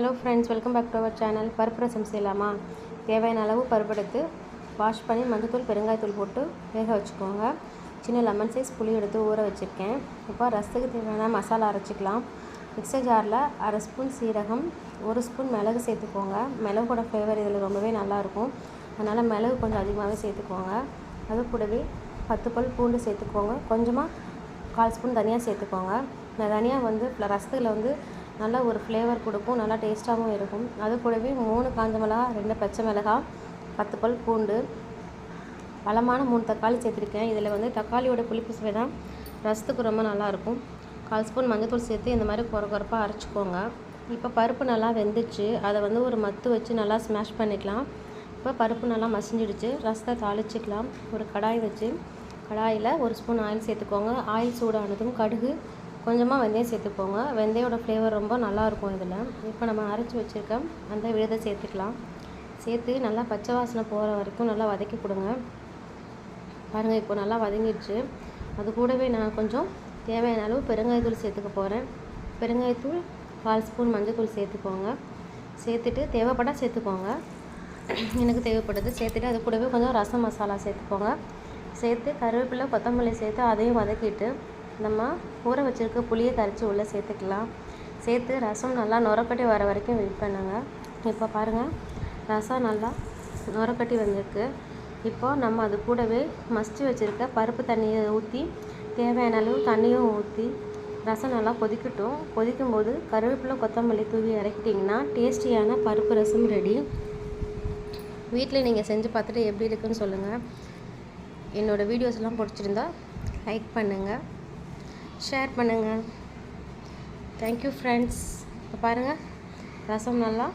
Hello friends, welcome back to our channel. பருப்பு ரசம் செய்யலாமா? தேவையான அளவு பருப்பு எடுத்து வாஷ் பண்ணி மஞ்சத்தூள் பெருங்காயத்தூள் போட்டு வேக வச்சுக்கோங்க. சின்ன லெமன் சைஸ் புளி எடுத்து ஊற வச்சுருக்கேன். இப்போ ரசத்துக்கு தேவையான மசாலா அரைச்சிக்கலாம். மிக்சர் ஜாரில் 1/2 ஸ்பூன் சீரகம், 1 ஸ்பூன் மிளகு சேர்த்துக்கோங்க. மிளகோட ஃப்ளேவர் இதில் ரொம்பவே நல்லாயிருக்கும். அதனால் மிளகு கொஞ்சம் அதிகமாகவே சேர்த்துக்கோங்க. அது கூடவே 10 பல் பூண்டு சேர்த்துக்கோங்க. கொஞ்சமாக 1/4 ஸ்பூன் தனியாக சேர்த்துக்கோங்க. இந்த தனியாக ரசத்தில் நல்லா ஒரு ஃப்ளேவர் கொடுக்கும், நல்லா டேஸ்ட்டாகவும் இருக்கும். அது கூடவே 3 காஞ்ச மிளகா, 2 பச்சை மிளகாய், 10 பல் பூண்டு, பழமான 3 தக்காளி சேர்த்துருக்கேன். இதில் தக்காளியோட புளிப்பு சுவை தான் ரசத்துக்கு ரொம்ப நல்லாயிருக்கும். 1/4 ஸ்பூன் மஞ்சத்தூள் சேர்த்து இந்த மாதிரி கொரப்பாக அரைச்சிக்கோங்க. இப்போ பருப்பு நல்லா வெந்துச்சு. அதை ஒரு மத்து வச்சு நல்லா ஸ்மாஷ் பண்ணிக்கலாம். இப்போ பருப்பு நல்லா மசிஞ்சிடுச்சு. ரசத்தை தாளிச்சிக்கலாம். ஒரு கடாய் வச்சு கடாயில் 1 ஸ்பூன் ஆயில் சேர்த்துக்கோங்க. ஆயில் சூடானதும் கடுகு, கொஞ்சமாக வெந்தயம் சேர்த்துக்கோங்க. வெந்தயோட ஃப்ளேவர் ரொம்ப நல்லாயிருக்கும் இதில். இப்போ நம்ம அரைச்சி வச்சுருக்க அந்த விழுதை சேர்த்துக்கலாம். சேர்த்து நல்லா பச்சை வாசனை போகிற வரைக்கும் நல்லா வதக்கி கொடுங்க. பாருங்கள், இப்போ நல்லா வதங்கிடுச்சு. அது கூடவே நான் கொஞ்சம் தேவையான அளவு பெருங்காயத்தூள் சேர்த்துக்க போகிறேன். பெருங்காயத்தூள் 1/4 ஸ்பூன் மஞ்சத்தூள் சேர்த்துக்கோங்க. சேர்த்துட்டு தேவைப்பட்டால் சேர்த்துக்கோங்க. எனக்கு தேவைப்படுது. சேர்த்துட்டு அது கூடவே கொஞ்சம் ரசம் மசாலா சேர்த்துக்கோங்க. சேர்த்து கருவேப்பிலை, கொத்தமல்லி சேர்த்து அதையும் வதக்கிட்டு நம்ம ஊற வச்சுருக்க புளியை கரைச்சி உள்ளே சேர்த்துக்கலாம். சேர்த்து ரசம் நல்லா நுரக்கட்டி வர வரைக்கும் வெயிட் பண்ணுங்க. இப்போ பாருங்கள், ரசம் நல்லா நுரக்கட்டி வந்திருக்கு. இப்போ நம்ம அது கூடவே மசிச்சு வச்சுருக்க பருப்பு தண்ணியை ஊற்றி தேவையான அளவு தண்ணியும் ஊற்றி ரசம் நல்லா கொதிக்கட்டும். கொதிக்கும்போது கருவேப்பிலை, கொத்தமல்லி தூவி இறக்கிட்டிங்கன்னா டேஸ்டியான பருப்பு ரசம் ரெடி. வீட்டில் நீங்கள் செஞ்சு பார்த்துட்டு எப்படி இருக்குன்னு சொல்லுங்கள். என்னோடய வீடியோஸ்லாம் பிடிச்சிருந்தா லைக் பண்ணுங்கள், ஷேர் பண்ணுங்கள். Thank you friends. இப்போ பாருங்கள், ரசம் நல்லா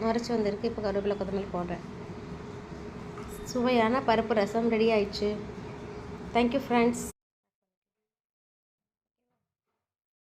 நுரைச்சி வந்திருக்கு. இப்போ கருவேப்பிலை, கொத்தமல்லி போடுறேன். சுவையான பருப்பு ரசம் ரெடி ஆயிடுச்சு. Thank you friends.